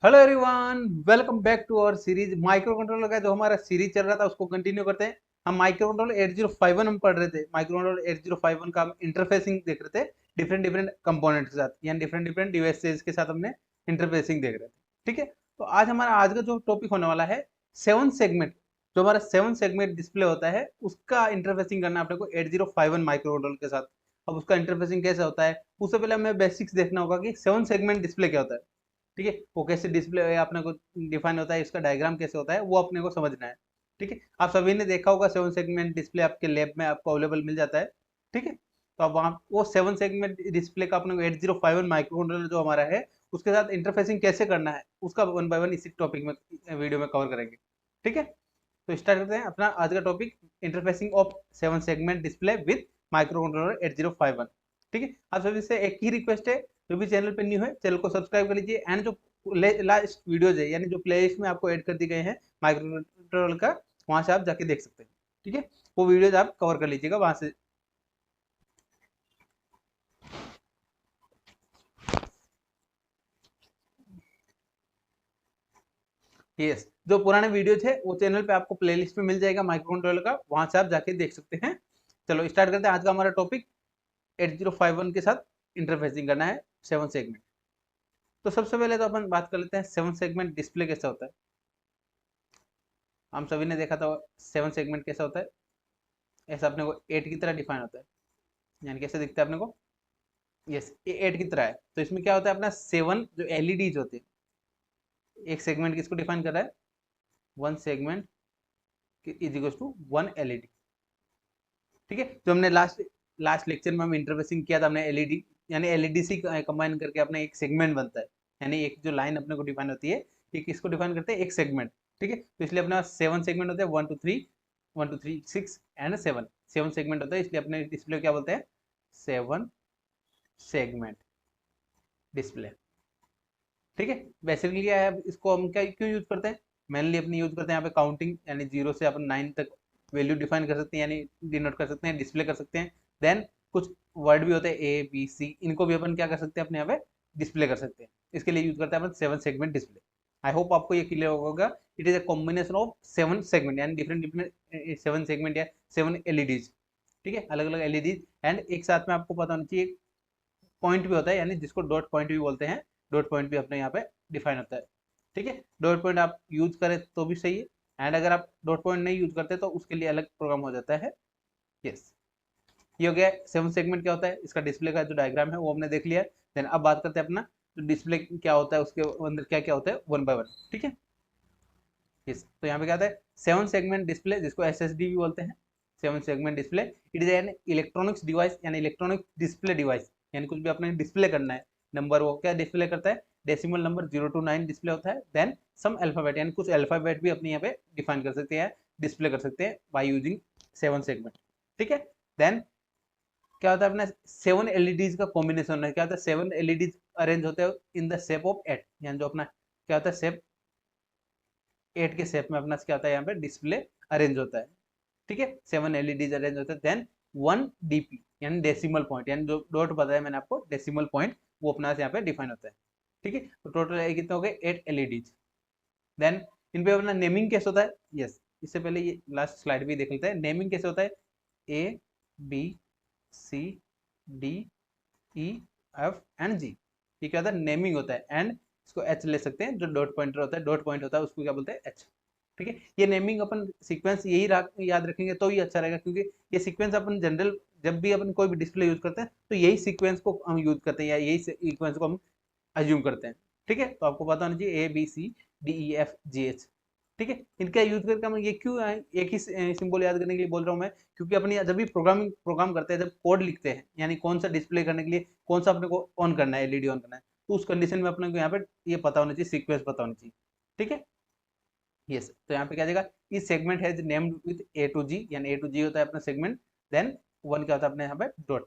Hello everyone, welcome back to our series microcontroller का जो हमारा सीरीज चल रहा था उसको कंटिन्यू करते हैं। हम माइक्रो कंट्रोलर 8051 में पढ़ रहे थे। माइक्रो कंट्रोलर 8051 का हम इंटरफेसिंग देख रहे थे डिफरेंट डिफरेंट कंपोनेंट्स के साथ, यानी डिफरेंट डिफरेंट डिवाइसेस के साथ हमने इंटरफेसिंग देख रहे थे। ठीक है, तो आज हमारा आज का जो टॉपिक होने वाला है सेवन सेगमेंट। जो हमारा सेवन सेगमेंट डिस्प्ले होता है उसका इंटरफेसिंग करना है अपने को 8051 माइक्रो कंट्रोलर के साथ। अब उसका इंटरफेसिंग कैसे होता है उससे पहले हमें बेसिक्स देखना होगा कि सेवन सेगमेंट डिस्प्ले क्या होता है। ठीक है, वो कैसे डिस्प्ले अपने को डिफाइन होता है, इसका डायग्राम कैसे होता है वो अपने को समझना है। ठीक है, आप सभी ने देखा होगा सेवन सेगमेंट डिस्प्ले आपके लैब में आपको अवेलेबल मिल जाता है। ठीक है, तो अब वहाँ वो सेवन सेगमेंट डिस्प्ले का अपने को 8051 माइक्रो कंट्रोलर जो हमारा है उसके साथ इंटरफेसिंग कैसे करना है उसका वन बाय वन इसी टॉपिक में वीडियो में कवर करेंगे। ठीक है, तो स्टार्ट करते हैं अपना आज का topic, interfacing of seven segment display with micro controller 8051। ठीक है, आप सभी से एक ही रिक्वेस्ट है, जो भी चैनल पे न्यू है चैनल को सब्सक्राइब कर लीजिए एंड जो लास्ट वीडियोज है यानी जो प्लेलिस्ट में आपको ऐड कर दी गए हैं माइक्रो कंट्रोलर का, वहां से आप जाके देख सकते हैं। ठीक है, वो वीडियोज आप कवर कर लीजिएगा वहां से। यस, जो पुराने वीडियोज है वो चैनल पे आपको प्लेलिस्ट में मिल जाएगा माइक्रो कंट्रोलर का, वहां से आप जाके देख सकते हैं। चलो स्टार्ट करते हैं आज का हमारा टॉपिक। 8051 के साथ इंटरफेसिंग करना है सेवन सेगमेंट। तो सबसे पहले तो अपन बात कर लेते हैं सेवन सेगमेंट डिस्प्ले कैसा होता है। हम सभी ने देखा था सेवन सेगमेंट कैसा होता है। ऐसा अपने को एट की तरह डिफाइन होता है, यानी कैसे दिखता है अपने को। यस, ये एट की तरह है। तो इसमें क्या होता है अपना सेवन जो एलईडीज होते हैं, एक सेगमेंट किसको डिफाइन कर रहा है, one segment is equal to one LED. ठीक है, जो हमने लास्ट लास्ट लेक्चर में हम इंटरफेसिंग किया था, हमने एलईडी यानी एलईडी से कंबाइन करके अपना एक सेगमेंट बनता है, यानी एक जो लाइन अपने को डिफाइन होती है ये किसको डिफाइन करते हैं, एक सेगमेंट। ठीक है, तो इसलिए अपना सेवन सेगमेंट होते हैं, one two three six and seven, seven segment होता है, इसलिए अपने डिस्प्ले क्या बोलते हैं, सेवन सेगमेंट डिस्प्ले। ठीक है, बेसिकली क्या है, इसको हम क्या क्यों यूज करते हैं, मेनली अपनी यूज करते हैं यहाँ पे काउंटिंग, यानी जीरो से अपन नाइन तक वैल्यू डिफाइन कर सकते हैं, यानी डिनोट कर सकते हैं, डिस्प्ले कर सकते हैं। देन कुछ वर्ड भी होते हैं ए बी सी, इनको भी अपन क्या कर सकते हैं अपने यहाँ पे डिस्प्ले कर सकते हैं। इसके लिए यूज करते हैं अपन seven segment display. I hope आपको ये क्लियर होगा। It is a combination of seven segment, यानी डिफरेंट डिफरेंट सेवन सेगमेंट या सेवन एलईडीज। ठीक है, अलग अलग एलईडीज एंड एक साथ में आपको पता होना चाहिए पॉइंट भी होता है, यानी जिसको डॉट पॉइंट भी बोलते हैं, डॉट पॉइंट भी अपने यहाँ पे डिफाइन होता है। ठीक है, डॉट पॉइंट आप यूज करें तो भी सही है, एंड अगर आप डॉट पॉइंट नहीं यूज करते तो उसके लिए अलग प्रोग्राम हो जाता है। यस, ये हो गया सेवन सेगमेंट क्या होता है, इसका डिस्प्ले का जो डायग्राम है वो हमने देख लिया है। देन अब बात करते हैं अपना जो डिस्प्ले क्या होता है, उसके अंदर क्या क्या होता है वन बाय वन। ठीक है, यस, तो यहाँ पे क्या होता है सेवन सेगमेंट डिस्प्ले, जिसको एसएसडी भी बोलते हैं। Seven segment display it is an electronics device, यानी इलेक्ट्रॉनिक डिस्प्ले डिवाइस, यानी कुछ भी अपने डिस्प्ले करना है नंबर, वो क्या डिस्प्ले करता है, डेसिमल नंबर 0 to 9 डिस्प्ले होता है। देन सम अल्फाबेट, यानी कुछ अल्फाबेट भी अपने यहाँ पे डिफाइन कर सकते हैं, डिस्प्ले कर सकते हैं बाय यूजिंग सेवन सेगमेंट। ठीक है, देन क्या होता है अपना सेवन एलईडीज का कॉम्बिनेशन है, क्या होता है सेवन एलईडीज अरेंज होते हैं in the shape of eight, यानी जो अपना क्या होता है शेप एट के शेप में अपना क्या होता है यहाँ पे डिस्प्ले अरेंज होता है। ठीक है, सेवन एलईडीज अरेंज होते हैं। देन वन डीपी यानी डेसिमल पॉइंट, यानी जो डॉट बताया मैंने आपको डेसिमल पॉइंट, वो अपना यहाँ पे डिफाइन होता है। ठीक है, तो टोटल कितने हो गए, एट एलईडीज। देन इन पे अपना नेमिंग कैसे होता है। यस, इससे पहले ये लास्ट स्लाइड भी देख लेते हैं, नेमिंग कैसे होता है, A B C D E F and G, ये क्या होता है नेमिंग होता है। एंड इसको एच ले सकते हैं, जो डॉट पॉइंटर होता है, डॉट पॉइंट होता है उसको क्या बोलते हैं, एच। ठीक है, ये नेमिंग अपन सीक्वेंस यही याद रखेंगे तो ही अच्छा रहेगा, क्योंकि ये सीक्वेंस अपन जनरल जब भी अपन कोई भी डिस्प्ले यूज करते हैं तो यही सीक्वेंस को हम यूज करते हैं, या यही सीक्वेंस को हम अज्यूम करते हैं। ठीक है, तो आपको पता होना चाहिए A B C D E F G H. ठीक है, इनका यूज करके हम ये क्यों एक ही सिंबल याद करने के लिए बोल रहा हूँ मैं, क्योंकि अपनी जब भी प्रोग्राम करते हैं, जब कोड लिखते हैं, यानी कौन सा डिस्प्ले करने के लिए कौन सा अपने को ऑन करना है, एलईडी ऑन करना है, तो उस कंडीशन में अपने को यहाँ पे ये पता होना चाहिए, सीक्वेंस पता होना चाहिए। ठीक है, यस, तो यहाँ पे क्या जाएगा, इस सेगमेंट है नेम्ड विद ए टू जी, यानी ए टू जी होता है अपना सेगमेंट। देन वन क्या होता है अपने यहाँ पे डॉट।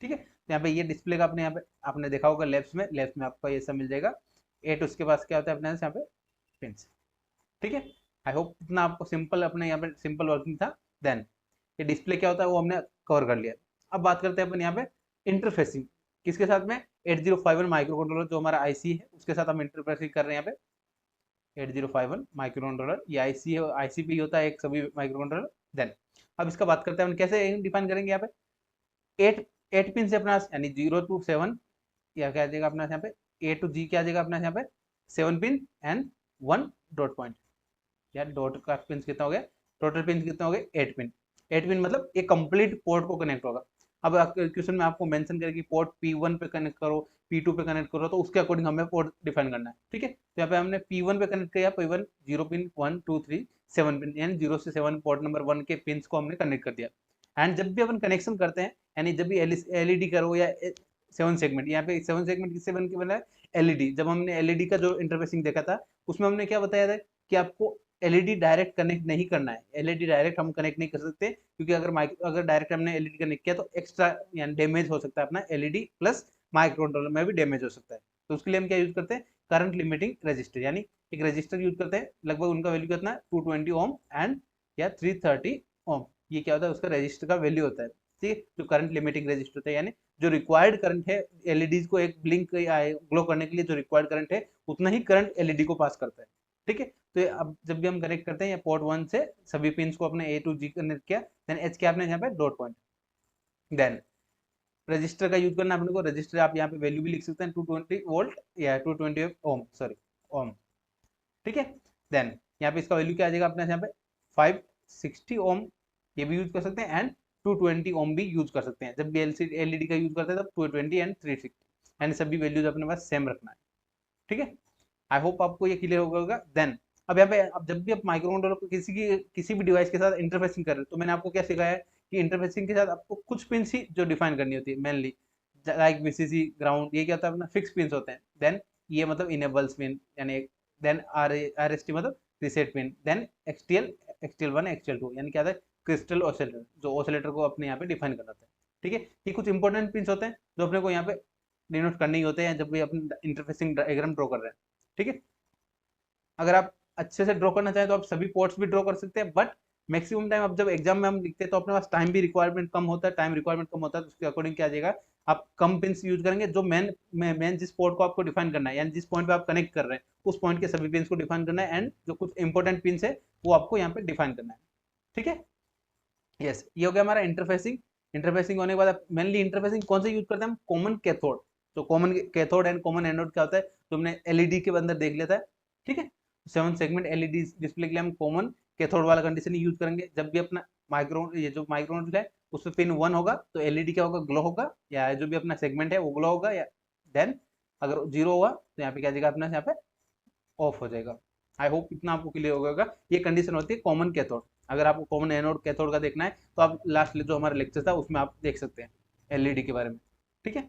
ठीक है, तो यहाँ पे ये डिस्प्ले का अपने यहाँ पे आपने देखा होगा लेफ्ट में आपको ये सब मिल जाएगा। एट उसके पास क्या होता है अपने यहाँ पे पिंस। ठीक है, आई होप इतना आपको सिंपल अपने यहाँ पे सिंपल वर्किंग था। देन ये डिस्प्ले क्या होता है वो हमने कवर कर लिया। अब बात करते हैं अपन यहाँ पे इंटरफेसिंग किसके साथ में, 8051 माइक्रो कंट्रोलर जो हमारा आईसी है उसके साथ हम इंटरफेसिंग कर रहे हैं यहाँ पे। 8051 माइक्रो कंट्रोलर, ये आईसी है, आईसी भी होता है एक सभी माइक्रो कंट्रोलर। देन अब इसका बात करते हैं हम कैसे डिफाइन करेंगे यहाँ पे। 8 पिन से अपना यानी 0 to 7 या क्या आ जाएगा अपना यहाँ पे, ए टू जी क्या आ जाएगा अपना यहाँ पे 7 पिन एंड 1 डॉट पॉइंट। यार डॉट का पिन कितना हो गया, टोटल पिन कितना हो गए 8 पिन। 8 पिन मतलब एक कंप्लीट पोर्ट को कनेक्ट होगा। अब क्वेश्चन में आपको मेंशन करेगी पोर्ट P1 पे कनेक्ट करो, P2 पे कनेक्ट करो, तो उसके अकॉर्डिंग हमें पोर्ट डिफाइन करना है। ठीक है, तो यहाँ पे हमने P1 पे कनेक्ट किया, P1 0 पिन 1 2 3 7 पिन, यानी 0 से 7 पोर्ट नंबर 1 के पिन को हमने कनेक्ट कर दिया। एंड जब भी अपन कनेक्शन करते हैं, यानी जब भी एलईडी करो या 7 सेगमेंट, यहाँ पे 7 सेगमेंट किससे बन के बना है, एलईडी। जब हमने एलईडी का जो इंटरफेसिंग देखा था उसमें हमने क्या बताया था कि आपको एलईडी डायरेक्ट कनेक्ट नहीं करना है। एलईडी डायरेक्ट हम कनेक्ट नहीं कर सकते, क्योंकि अगर डायरेक्ट हमने एलईडी कनेक्ट किया तो एक्स्ट्रा यानी डैमेज हो सकता है अपना एलईडी प्लस माइक्रो कंट्रोलर में भी डैमेज हो सकता है। तो उसके लिए हम क्या यूज करते हैं, करंट लिमिटिंग रजिस्टर, यानी एक रजिस्टर यूज करते हैं। लगभग उनका वैल्यू कितना है 220 ओम एंड या 330 ओम, ये क्या होता है उसका रजिस्टर का वैल्यू होता है। ठीक है, जो करंट लिमिटिंग रजिस्टर होता है, यानी जो रिक्वायर्ड करंट है एलईडीज को एक ब्लिंक या ग्लो करने के लिए जो रिक्वायर्ड करंट है उतना ही करंट एलईडी को पास करता है। ठीक है, तो अब जब भी हम कनेक्ट करते हैं या पोर्ट 1 से सभी पिंस को अपने ए टू जी कनेक्ट किया, देन एच के आपने यहाँ पे डॉट पॉइंट। देन रजिस्टर का यूज करना अपने को, रजिस्टर आप यहाँ पे वैल्यू भी लिख सकते हैं 220 वोल्ट या 220 ओम, सॉरी ओम। ठीक है, देन यहाँ पे इसका वैल्यू क्या आ जाएगा अपने यहाँ पे 560 ओम, ये भी यूज कर सकते हैं, एंड 220 ओम भी यूज कर सकते हैं। जब भी एलईडी का यूज करते हैं तब 220 एंड 360, यानी सभी वैल्यूज अपने पास सेम रखना है। ठीक है, आई होप आपको ये क्लियर होगा। देन अब यहाँ पे अब जब भी आप माइक्रो कंट्रोलर को किसी भी डिवाइस के साथ इंटरफेसिंग कर रहे हो, तो मैंने आपको क्या सिखाया है कि इंटरफेसिंग के साथ आपको कुछ पिन्स ही जो डिफाइन करनी होती है मेनली, लाइक वीसीसी ग्राउंड, ये क्या होता है अपना फिक्स पिन्स होते हैं। देन ये मतलब इनेबल्स पिन, यानी देन आरएसटी मतलब रीसेट पिन, देन एक्सटीएल1 एक्सटीएल2, यानी क्या होता है क्रिस्टल ऑसिलेटर, जो ऑसिलेटर को अपने यहाँ पे डिफाइन करना होता है। ठीक है, ये कुछ इंपॉर्टेंट पिन्स होते हैं जो अपने को यहाँ पे डिनोट करने ही होते हैं जब भी अपने इंटरफेसिंग डायग्राम ड्रॉ कर रहे हैं। ठीक है, अगर आप अच्छे से ड्रॉ करना चाहें तो आप सभी पोर्ट्स भी ड्रॉ कर सकते हैं, बट मैक्सिमम टाइम अब जब एग्जाम में हम लिखते हैं तो अपने पास टाइम भी रिक्वायरमेंट कम होता है, टाइम रिक्वायरमेंट कम होता है, तो उसके अकॉर्डिंग क्या आ जाएगा, आप कम पिन्स यूज करेंगे। जो मेन जिस पोर्ट को आपको डिफाइन करना है, यानी जिस पॉइंट पे आप कनेक्ट कर रहे हैं उस पॉइंट के सभी पिन्स को डिफाइन करना है, एंड जो कुछ इंपॉर्टेंट पिन्स है वो आपको यहाँ पे डिफाइन करना है। ठीक है, यस, ये हो गया हमारा इंटरफेसिंग। इंटरफेसिंग होने के बाद मेनली इंटरफेसिंग कौन से यूज करते हैं हम, कॉमन कैथोड। तो common cathode and common anode क्या होता है, तो हमने एलईडी के अंदर देख लिया था। ठीक है, 7 सेगमेंट एलईडी डिस्प्ले के लिए हम कॉमन कैथोड वाला कंडीशन यूज करेंगे। जब भी अपना ये जो माइक्रो है उसमें पिन 1 होगा तो एलईडी क्या होगा, ग्लो होगा, या जो भी अपना सेगमेंट है वो ग्लो होगा, या देन अगर 0 होगा तो यहाँ पे क्या जाएगा अपना यहाँ पे ऑफ हो जाएगा। आई होप इतना आपको क्लियर होगा। ये कंडीशन होती है कॉमन कैथोड। अगर आपको कॉमन एनोड कैथोड का देखना है तो आप लास्ट जो हमारा लेक्चर था उसमें आप देख सकते हैं एलईडी के बारे में। ठीक है,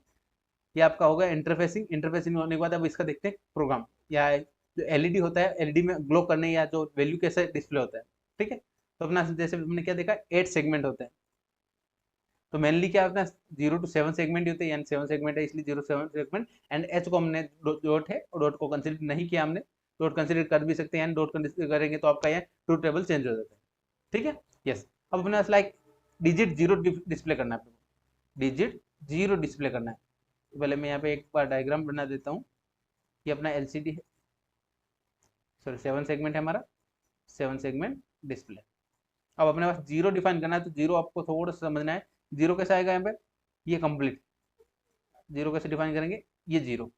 ये आपका होगा इंटरफेसिंग। इंटरफेसिंग होने के बाद अब इसका देखते हैं प्रोग्राम, या जो एलईडी होता है एलईडी में ग्लो करने या जो वैल्यू कैसे डिस्प्ले होता है। ठीक है, तो अपना जैसे हमने क्या देखा 8 सेगमेंट होते हैं, तो मेनली क्या अपना 0 to 7 सेगमेंट होते हैं, यानी 7 सेगमेंट है इसलिए 0 7 सेगमेंट। एंड एच को हमने डॉट है और डॉट को कंसिडर नहीं किया हमने, डॉट कंसिडर कर भी सकते हैं, डॉट कंसिडर करेंगे तो आपका ये ट्रूथ टेबल चेंज हो जाता है। ठीक है, यस, अब अपने पास लाइक डिजिट 0 डिस्प्ले करना है, डिजिट 0 डिस्प्ले करना है। तो पहले मैं यहाँ पे एक बार डायग्राम बना देता हूँ। ये अपना एलसीडी है, सॉरी 7 सेगमेंट है हमारा, 7 सेगमेंट डिस्प्ले। अब अपने पास 0 डिफाइन करना है, तो 0 आपको थोड़ा सा समझना है। 0 कैसे आएगा यहाँ पे, ये कंप्लीट 0 कैसे डिफाइन करेंगे, ये 0,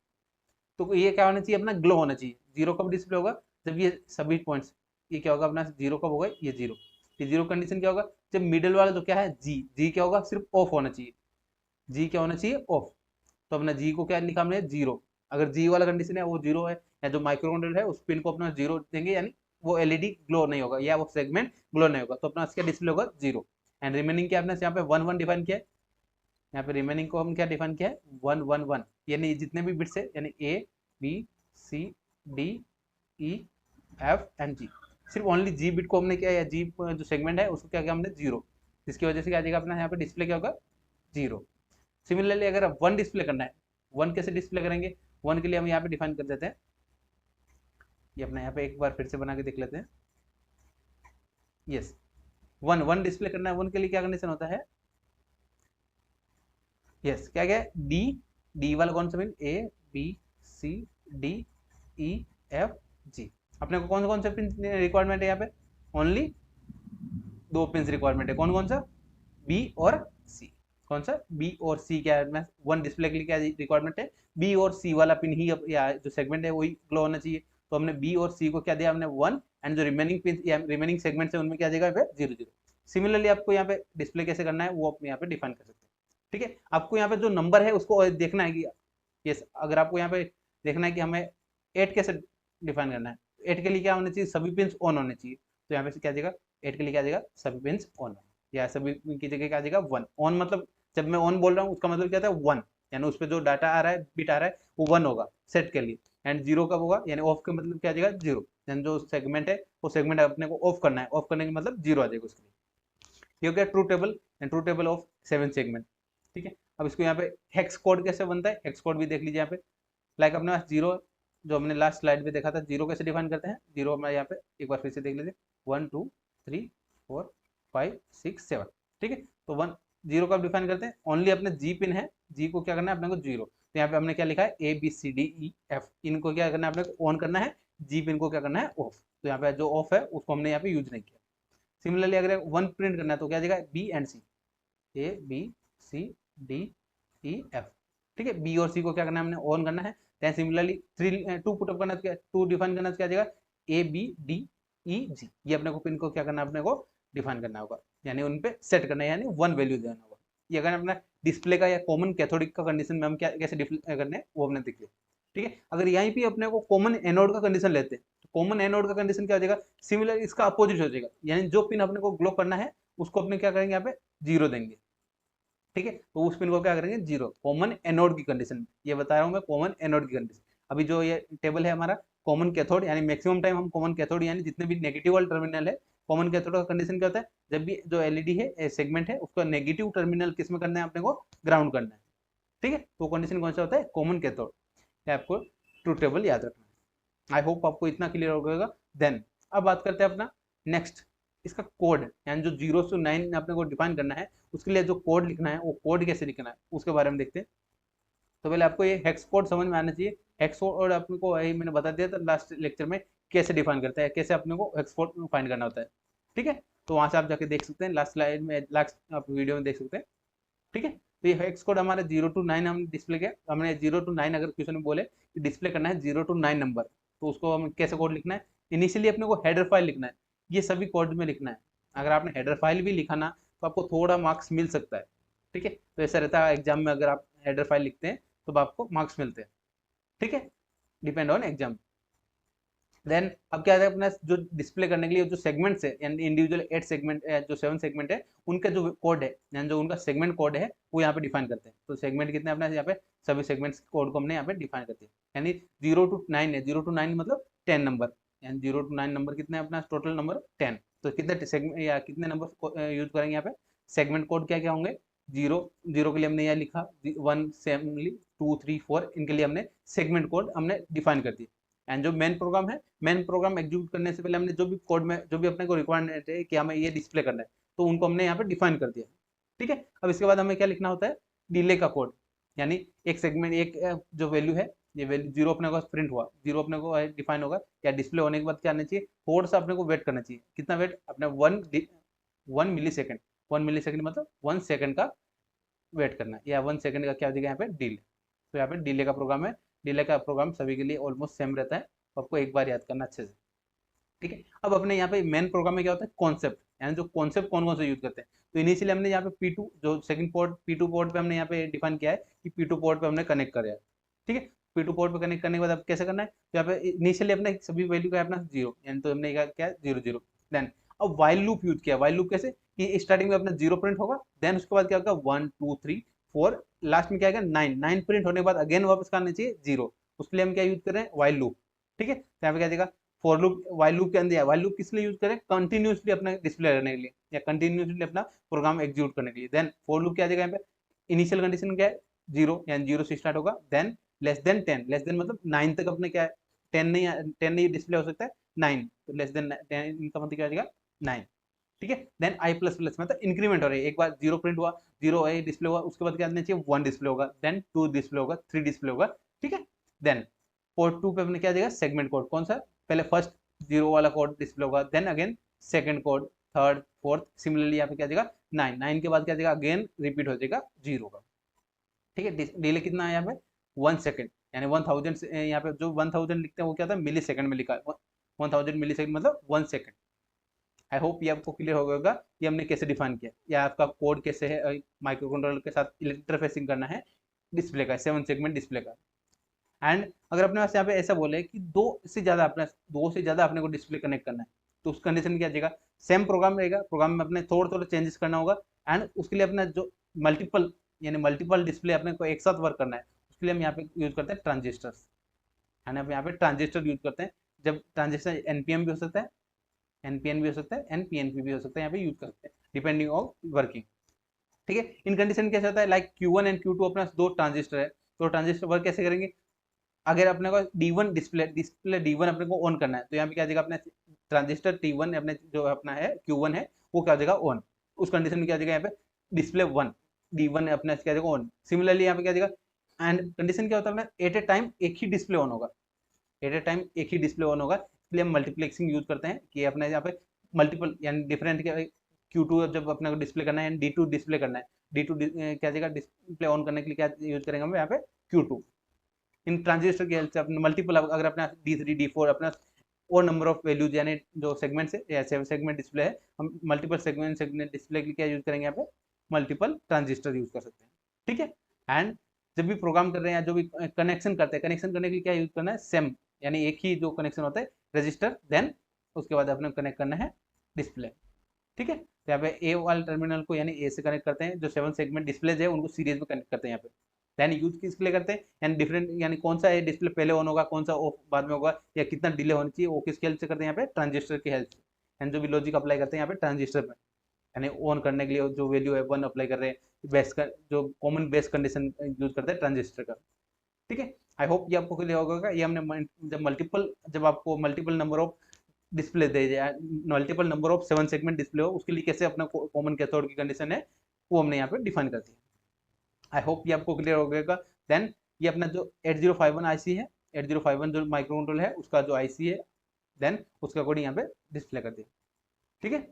तो ये क्या होना चाहिए अपना ग्लो होना चाहिए। 0 कब डिस्प्ले होगा, जब ये सभी पॉइंट्स, ये क्या होगा अपना 0 कब होगा, ये 0। ये 0 कंडीशन क्या होगा, जब मिडिल वाला जो क्या है जी क्या होगा, सिर्फ ऑफ होना चाहिए, जी क्या होना चाहिए ऑफ। तो अपना जी को क्या लिखा हमने 0। अगर जी वाला कंडीशन है वो 0 है, या जो माइक्रो कंट्रोलर है उस पिन को अपना 0 देंगे, यानी वो एलईडी ग्लो नहीं होगा या वो सेगमेंट ग्लो नहीं होगा, तो अपना इसका डिस्प्ले होगा 0। एंड रिमेनिंग क्या अपने यहाँ पे 1 1 डिफाइन किया है। यहाँ पे रिमेनिंग को हम क्या डिफाइन किया है 1 1 1, यानी जितने भी बिट्स है, यानी A B C D E F and G, सिर्फ ओनली जी बिट को हमने क्या, या जी जो सेगमेंट है उसको क्या किया हमने 0, जिसकी वजह से क्या आ जाएगा अपना यहाँ पे डिस्प्ले क्या होगा 0। सिमिलरली अगर 1 डिस्प्ले करना है, 1 कैसे डिस्प्ले करेंगे, 1 के लिए हम यहाँ पे डिफाइन कर देते हैं। ये अपना यहाँ पे एक बार फिर से बना के देख लेते हैं। यस, 1 डिस्प्ले करना है, 1 के लिए क्या कंडीशन होता है, यस क्या क्या डी डी वाला कौन सा pin, A B C D E F G. अपने को कौन कौन से पिन रिक्वायरमेंट है यहाँ पे, ओनली दो पिन रिक्वायरमेंट है, कौन कौन सा, बी और सी। कौन सा, बी और सी, क्या है, वन डिस्प्ले के लिए क्या रिक्वायरमेंट है, बी और सी वाला पिन ही या जो सेगमेंट है वही ग्लो होना चाहिए। तो हमने बी और सी को क्या दिया, हमने 1, एंड जो रिमेनिंग पिन या रिमेनिंग सेगमेंट है उनमें क्या देगा, 0 0। सिमिलरली आपको यहाँ पे डिस्प्ले कैसे करना है वो आप यहाँ पे डिफाइन कर सकते हैं। ठीक है, आपको यहाँ पे जो नंबर है उसको देखना है कि यस, अगर आपको यहाँ पे देखना है कि हमें 8 कैसे डिफाइन करना है, 8 के लिए क्या होना चाहिए, सभी पिन ऑन होने चाहिए। तो यहाँ पे क्या देगा, 8 के लिए क्या देगा, सभी पिन ऑन, या सभी की जगह क्या देगा 1। ऑन मतलब जब मैं ऑन बोल रहा हूँ उसका मतलब क्या था, 1, यानी उस पर जो डाटा आ रहा है, बिट आ रहा है वो 1 होगा सेट के लिए। एंड 0 कब होगा, यानी ऑफ का मतलब क्या आ जाएगा, 0। यानी जो सेगमेंट है वो सेगमेंट अपने को ऑफ करना है, ऑफ करने का मतलब 0 आ जाएगा उसके लिए। ये हो गया true table, and true table of 7 segment. ठीक है, अब इसको यहाँ पे हेक्स कोड कैसे बनता है, हेक्स कोड भी देख लीजिए यहाँ पे। लाइक अपने पास 0, जो हमने लास्ट स्लाइड में देखा था, 0 कैसे डिफाइन करते हैं, 0 हमारे यहाँ पे एक बार फिर से देख लीजिए, 1 2 3 4 5 6 7। ठीक है, तो 0 कब डिफाइन करते हैं, ओनली अपने जी पिन है, जी को क्या करना है अपने को 0। तो यहाँ पे हमने क्या लिखा है, A B C D E F, इनको क्या करना है अपने को ऑन करना है, जी पिन को क्या करना है ऑफ। तो यहाँ पे जो ऑफ है उसको हमने यहाँ पे यूज नहीं किया। सिमिलरली अगर 1 प्रिंट करना है तो क्या देगा, B and C, A B C D E F. ठीक है, बी और सी को क्या करना है, हमने ऑन करना है। देन सिमिलरली 2 पुटअप करना है, 2 डिफाइन करना है, क्या देगा, ए बी डी ई जी। ये अपने को पिन को क्या करना है, अपने को डिफाइन करना होगा, यानी उन पे सेट करना है, यानी 1 वैल्यू देना होगा। ये अगर अपना डिस्प्ले का या कॉमन कैथोडिक का कंडीशन में हम क्या कैसे डिस्प्ले करने हैं वो हमने देख लिया। ठीक है, अगर यहीं पे अपने को कॉमन एनोड का कंडीशन लेते हैं, तो कॉमन एनोड का कंडीशन क्या हो जाएगा, सिमिलर इसका अपोजिट हो जाएगा, यानी जो पिन अपने को ग्लो करना है उसको अपने क्या करेंगे, यहाँ पे 0 देंगे। ठीक है, तो उस पिन को क्या करेंगे, 0, कॉमन एनोड की कंडीशन, ये बता रहा हूँ मैं, कॉमन एनोड की कंडीशन। अभी जो ये टेबल है हमारा कॉमन कैथोड, यानी मैक्सिमम टाइम हम कॉमन कैथोड, यानी जितने भी नेगेटिव वाला टर्मिनल है, कॉमन कैथोड का कंडीशन क्या होता है, जब भी जो एलईडी है सेगमेंट है उसका नेगेटिव टर्मिनल किस में करना है, अपने को ग्राउंड करना है। ठीक है, तो कंडीशन कौन सा होता है, कॉमन कैथोड। आपको ट्रू टेबल याद रखना है। आई होप आपको इतना क्लियर हो गएगा। देन अब बात करते हैं अपना नेक्स्ट, इसका कोड, यानी जो 0 से 9 अपने को डिफाइन करना है, उसके लिए जो कोड लिखना है वो कोड कैसे लिखना है उसके बारे में देखते हैं। तो पहले आपको ये हेक्स कोड समझ में आना चाहिए। हेक्स कोड अपने को यही मैंने बता दिया था लास्ट लेक्चर में, कैसे डिफाइन करता है, कैसे अपने को हेक्स कोड फाइंड करना होता है। ठीक है, तो वहां से आप जाके देख सकते हैं, लास्ट स्लाइड में, लास्ट आप वीडियो में देख सकते हैं। ठीक है, तो ये हेक्स कोड हमारे 0 to 9 हमने डिस्प्ले किया। हमने 0 to 9 अगर क्वेश्चन में बोले कि डिस्प्ले करना है 0 to 9 नंबर, तो उसको हम कैसे कोड लिखना है, इनिशियली अपने को हेडर फाइल लिखना है, ये सभी कोड में लिखना है। अगर आपने हेडर फाइल भी लिखा ना तो आपको थोड़ा मार्क्स मिल सकता है। ठीक है, तो ऐसा रहता है एग्जाम में, अगर आप हेडर फाइल लिखते हैं तो आपको मार्क्स मिलते हैं। ठीक है, डिपेंड ऑन एग्जाम। देन अब क्या है, अपना जो डिस्प्ले करने के लिए जो सेगमेंट्स है, यानी इंडिविजुअल 8 सेगमेंट जो 7 सेगमेंट है, उनका जो कोड है, यानी जो उनका सेगमेंट कोड है वो यहाँ पे डिफाइन करते हैं। तो सेगमेंट कितने अपना यहाँ पे, सभी सेगमेंट्स कोड को हमने यहाँ पे डिफाइन करते हैं। यानी 0 to 9 है, 0 to 9 मतलब 10 नंबर, यानी 0 to 9 नंबर कितने अपना टोटल नंबर 10। तो कितने सेगमेंट या कितने नंबर यूज करेंगे यहाँ पे, सेगमेंट कोड क्या क्या होंगे, 0 के लिए हमने यहाँ लिखा 1 सेमली 2 3 4, इनके लिए हमने सेगमेंट कोड हमने डिफाइन कर दिया। एंड जो मेन प्रोग्राम है, मेन प्रोग्राम एग्जीक्यूट करने से पहले हमने जो भी कोड में जो भी अपने को रिक्वायरमेंट है कि हमें ये डिस्प्ले करना है, तो उनको हमने यहाँ पे डिफाइन कर दिया। ठीक है, अब इसके बाद हमें क्या लिखना होता है, डिले का कोड, यानी एक सेगमेंट एक जो वैल्यू है, ये वैल्यू 0 अपने को प्रिंट हुआ, 0 अपने को डिफाइन होगा या डिस्प्ले होने के बाद क्या आना चाहिए, थोड़ा सा अपने को वेट करना चाहिए। कितना वेट, अपने 1 मिली सेकेंड, 1 मिली सेकेंड मतलब 1 सेकेंड का वेट करना है, या 1 सेकेंड का क्या हो जाएगा यहाँ पे, डिले। तो यहाँ पे डिले का प्रोग्राम है, डिले का प्रोग्राम सभी के लिए ऑलमोस्ट सेम रहता है, तो आपको एक बार याद करना अच्छे से। ठीक है, अब अपने यहाँ पे मेन प्रोग्राम में क्या होता है, कॉन्सेप्ट, यानी जो कॉन्सेप्ट कौन कौन से यूज करते हैं। तो इनिशियली हमने यहाँ पे P2 जो सेकंड पोर्ट, P2 पोर्ट पे हमने यहाँ पे डिफाइन किया है कि P2 पोर्ट पे हमने कनेक्ट कर है। ठीक है, P2 पोर्ट पे कनेक्ट करने के बाद अब कैसे करना है, तो यहाँ पे इनिशियली अपने सभी वैल्यू का अपना 0, यानी तो हमने क्या 0 0। देन अब वाइल लूप यूज किया, वाइल लूप कैसे कि स्टार्टिंग में अपना 0 प्रिंट होगा, देन उसके बाद क्या होगा 1 2 3 4, लास्ट में क्या आएगा 9, 9 प्रिंट होने के बाद अगेन वापस करना चाहिए 0, उसके लिए हम क्या यूज कर रहे हैं, वाइल लूप। ठीक है, तो यहाँ पे क्या देगा, फॉर लूप, वाइल लूप के अंदर, वाइल लूप किस लिए यूज करें, कंटिन्यूसली अपना डिस्प्ले करने के लिए या कंटिन्यूसली अपना प्रोग्राम एग्जीक्यूट करने के लिए। देन फॉर लूप क्या देगा यहाँ पे, इनिशियल कंडीशन क्या है 0, यानी 0 से स्टार्ट होगा, than less than 10, less than मतलब 9 तक अपने क्या है, 10 नहीं डिस्प्ले हो सकता है 9, तो लेस देन 10 इनका मतलब क्या आ जाएगा 9। ठीक है। देन आई प्लस प्लस मतलब इंक्रीमेंट हो रही है, एक बार 0 प्रिंट हुआ, 0 डिस्प्ले हुआ, उसके बाद क्या आना चाहिए 1 डिस्प्ले होगा, देन 2 डिस्प्ले होगा, 3 डिस्प्ले होगा, ठीक है। देन पोर्ट 2 पे अपने क्या देगा सेगमेंट कोड, कौन सा, पहले फर्स्ट 0 वाला कोड डिस्प्ले होगा, then again second code, third, fourth, similarly यहाँ पे क्या देगा 9, 9 के बाद क्या देगा अगेन रिपीट हो जाएगा 0 का, ठीक है। डिले कितना है यहाँ पे 1 सेकंड, यानी 1000 यहाँ पे जो 1000 लिखते हैं वो क्या था मिली सेकंड में लिखा है, 1000 मिली सेकंड मतलब 1 सेकंड। आई होप ये आपको क्लियर हो गया कि हमने कैसे डिफाइन किया, या आपका कोड कैसे है माइक्रो कंट्रोलर के साथ इंटरफेसिंग करना है डिस्प्ले का, 7 सेगमेंट डिस्प्ले का। एंड अगर अपने पास यहाँ पे ऐसा बोले कि दो से ज़्यादा अपने को डिस्प्ले कनेक्ट करना है, तो उस कंडीशन में क्या जाएगा सेम प्रोग्राम रहेगा, प्रोग्राम में अपने थोड़े थोड़े चेंजेस करना होगा, एंड उसके लिए अपना जो मल्टीपल यानी मल्टीपल डिस्प्ले अपने को एक साथ वर्क करना है, उसके लिए हम यहाँ पे यूज करते हैं ट्रांजिस्टर्स, है ना। यहाँ पे ट्रांजिस्टर यूज करते हैं, जब ट्रांजिस्टर एनपीएम भी हो सकता है, एनपीएन भी हो सकता है, एनपीएनपी भी हो सकता है, यहाँ पे यूज करते हैं डिपेंडिंग ऑन वर्किंग, ठीक है। इन कंडीशन कैसे होता है, लाइक Q1 एंड Q2 अपना दो ट्रांजिस्टर है, तो ट्रांजिस्टर वर्क कैसे करेंगे, अगर अपने को D1 डिस्प्ले D1 अपने को ऑन करना है, तो यहाँ पे क्या जाएगा अपने ट्रांजिस्टर T1 अपने जो अपना है Q1 है वो क्या जाएगा ऑन, उस कंडीशन में क्या जाएगा यहाँ पे डिस्प्ले 1 D1 अपने क्या जाएगा ऑन। सिमिलरली यहाँ पे क्या जाएगा एंड कंडीशन क्या होता है अपना एट ए टाइम एक ही डिस्प्ले ऑन होगा, एट ए टाइम एक ही डिस्प्ले ऑन होगा, इसलिए हम मल्टीप्लेक्सिंग यूज करते हैं कि अपने यहाँ पे मल्टीपल यानी डिफरेंट Q2 जब अपने को डिस्प्ले करना है, D2 डिस्प्ले करना है, D2 क्या जाएगा डिस्प्ले ऑन करने के लिए क्या यूज करेंगे हम यहाँ पे Q2। इन ट्रांजिस्टर की हेल्प से अपने मल्टीपल अगर अपना D3 D4 अपना और नंबर ऑफ वैल्यूज यानी जो सेगमेंट है या सेगमेंट डिस्प्ले है, हम मल्टीपल सेगमेंट डिस्प्ले के लिए क्या यूज करेंगे यहाँ पे मल्टीपल ट्रांजिस्टर यूज कर सकते हैं, ठीक है। एंड जब भी प्रोग्राम कर रहे हैं या जो भी कनेक्शन करते हैं, कनेक्शन करने के लिए क्या यूज करना है सेम, यानी एक ही जो कनेक्शन होता है रजिस्टर, देन उसके बाद अपने कनेक्ट करना है डिस्प्ले, ठीक है। तो यहाँ पे ए वाले टर्मिनल को यानी ए से कनेक्ट करते हैं, जो 7 सेगमेंट डिस्प्लेज है उनको सीरीज में कनेक्ट करते हैं यहाँ पे, देन यूज किसके लिए करते हैं यानी डिफरेंट यानी कौन सा डिस्प्ले पहले ऑन होगा कौन सा ऑफ बाद में होगा या कितना डिले होना चाहिए वो किसकी हेल्प से करते हैं यहाँ पे ट्रांजिस्टर की हेल्प से, एंड जो भी लॉजिक अप्लाई करते हैं यहाँ पे ट्रांजिस्टर में, यानी ऑन करने के लिए जो वैल्यू है 1 अप्लाई कर रहे हैं, बेस का जो कॉमन बेस कंडीशन यूज करते हैं ट्रांजिस्टर का, ठीक है। आई होप ये आपको क्लियर होगा, ये हमने जब आपको मल्टीपल नंबर ऑफ डिस्प्ले दे जाए, multiple number of 7 segment display हो, उसके लिए कैसे अपना कॉमन कैथोड की कंडीशन है वो हमने यहाँ पे डिफाइन कर दिया। आई होप ये आपको क्लियर हो गएगा। देन ये अपना जो 8051 आईसी है, 8051 जो माइक्रो कंट्रोल है उसका जो आईसी है, देन उसके अकॉर्डिंग यहाँ पे डिस्प्ले कर दिया, ठीक है।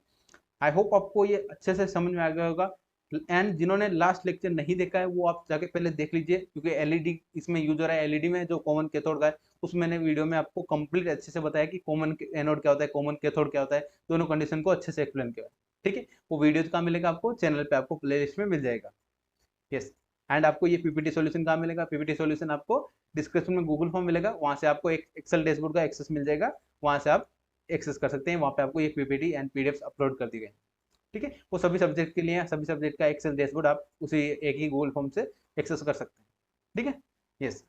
आई होप आपको ये अच्छे से समझ में आ गया होगा, एंड जिन्होंने लास्ट लेक्चर नहीं देखा है वो आप जाके पहले देख लीजिए, क्योंकि एलईडी इसमें यूज हो रहा है, एलईडी में जो कॉमन कैथोड का है उस मैंने वीडियो में आपको कंप्लीट अच्छे से बताया कि कॉमन एनोड क्या होता है, कॉमन कैथोड क्या होता है, दोनों कंडीशन को अच्छे से एक्सप्लेन किया, ठीक है। वो वीडियो कहाँ मिलेगा आपको, चैनल पे आपको प्ले लिस्ट में मिल जाएगा, यस। एंड आपको ये पीपीटी सॉल्यूशन कहाँ मिलेगा, पीपीटी सॉल्यूशन आपको डिस्क्रिप्शन में गूगल फॉर्म मिलेगा, वहाँ से आपको एक एक्सेल डैशबोर्ड का एक्सेस मिल जाएगा, वहाँ से आप एक्सेस कर सकते हैं, वहाँ पे आपको ये पीपीटी एंड पीडीएफ अपलोड कर दी गई, ठीक है। वो सभी सब्जेक्ट के लिए, सभी सब्जेक्ट का एक्सेल डैशबोर्ड आप उसी एक ही गूगल फॉर्म से एक्सेस कर सकते हैं, ठीक है, यस।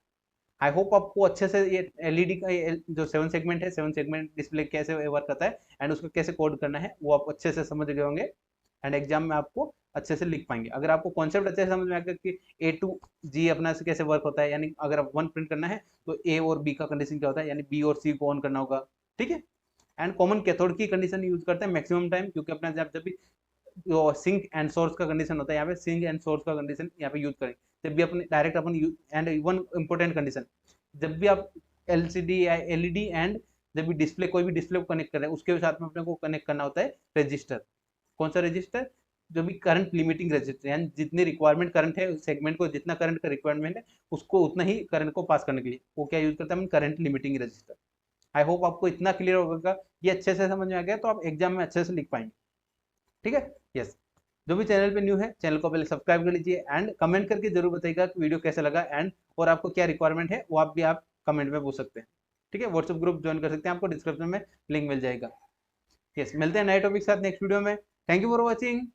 आई होप आपको अच्छे से ये एलईडी का जो 7 सेगमेंट है, 7 सेगमेंट डिस्प्ले कैसे वर्क करता है एंड उसको कैसे कोड करना है वो आप अच्छे से समझ गए होंगे, एंड एग्जाम में आपको अच्छे से लिख पाएंगे। अगर आपको कॉन्सेप्ट अच्छे से समझ में आ गया कि ए टू जी अपना से कैसे वर्क होता है, यानी अगर आप 1 प्रिंट करना है तो ए और बी का कंडीशन क्या होता है, यानी बी और सी को ऑन करना होगा, ठीक है। एंड कॉमन कैथोड की कंडीशन यूज करते हैं मैक्सिमम टाइम, क्योंकि अपना जब भी जो सिंक एंड सोर्स का कंडीशन होता है, यहाँ पे सिंक एंड सोर्स का कंडीशन यहाँ पे यूज करें जब भी अपने direct upon and one important condition, जब भी आप एलसीडी या एलईडी एंड जब भी डिस्प्ले कोई भी डिस्प्ले को कनेक्ट कर रहे हैं उसके साथ में अपने को कनेक्ट करना होता है रजिस्टर, कौन सा रजिस्टर, जो भी करंट लिमिटिंग रजिस्टर, यानी जितनी रिक्वायरमेंट करंट है सेगमेंट को जितना करंट का रिक्वायरमेंट है उसको उतना ही करंट को पास करने के लिए वो क्या यूज करता है, करंट लिमिटिंग रजिस्टर। आई होप आपको इतना क्लियर होगा, ये अच्छे से समझ में आ गया तो आप एग्जाम में अच्छे से लिख पाएंगे, ठीक है, यस। जो भी चैनल पे न्यू है चैनल को पहले सब्सक्राइब कर लीजिए एंड कमेंट करके जरूर बताइएगा कि वीडियो कैसा लगा, एंड और आपको क्या रिक्वायरमेंट है वो आप कमेंट में पूछ सकते हैं, ठीक है। व्हाट्सएप ग्रुप ज्वाइन कर सकते हैं, आपको डिस्क्रिप्शन में लिंक मिल जाएगा, यस। मिलते हैं नए टॉपिक के साथ नेक्स्ट वीडियो में, थैंक यू फॉर वॉचिंग।